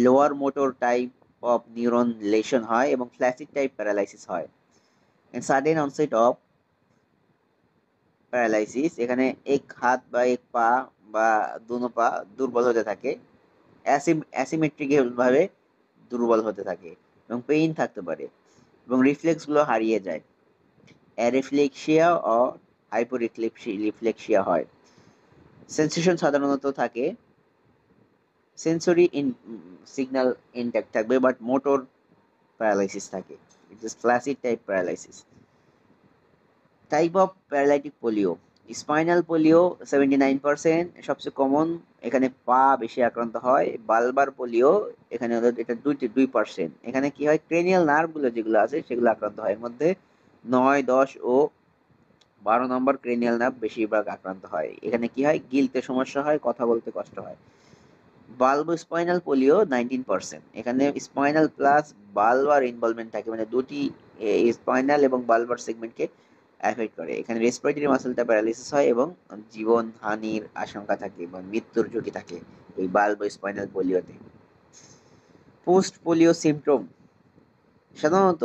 Lower motor type of neuron lesson হয় এবং flaccid type paralysis হয়। সাডেন অনসেট অফ প্যারালাইসিস, এখানে এক হাত বা এক পা বা দুনো পা দুর্বল হতে থাকে, অ্যাসিমেট্রিক্যাল ভাবে দুর্বল হতে থাকে এবং পেইন থাকতে পারে এবং রিফ্লেক্স গুলো হারিয়ে যায়। অ্যারিফ্লেক্সিয়া ও হাইপোরিফ্লেক্সিয়া হয়। সেন্সেশন সাধারণত থাকে, সেন্সরি সিগন্যাল ইনট্যাক্ট থাকবে বাট মোটর প্যারালাইসিস থাকে। It is flaccid type paralysis. Type of paralytic polio, spinal polio 79%, সবচেয়ে কমন, এখানে পা বেশি আক্রান্ত হয়। বালবার পোলিও, এখানে এটা 2%। এখানে কি হয়, ক্রেনিয়াল নার্ভগুলো যেগুলো আছে সেগুলো আক্রান্ত হয়। এর মধ্যে 9, 10 ও 12 নম্বর ক্রেনিয়াল নার্ভ বেশিরভাগ আক্রান্ত হয়। এখানে কি হয়, গিলতে সমস্যা হয়, কথা বলতে কষ্ট হয়। বালবো স্পাইনাল পোলিও 19%, এখানে স্পাইনাল প্লাস বালবার ইনভলভমেন্ট থাকে, মানে দুটি স্পাইনাল এবং বালবার সেগমেন্টকে অ্যাফেক্ট করে। এখানে রেসপিরেটরি মাসলটা প্যারালিসিস হয় এবং জীবন হানির আশঙ্কা থাকে এবং মৃত্যুর ঝুঁকি থাকে এই বালবো স্পাইনাল পোলিওতে। পোস্ট পোলিও সিমটম সাধারণত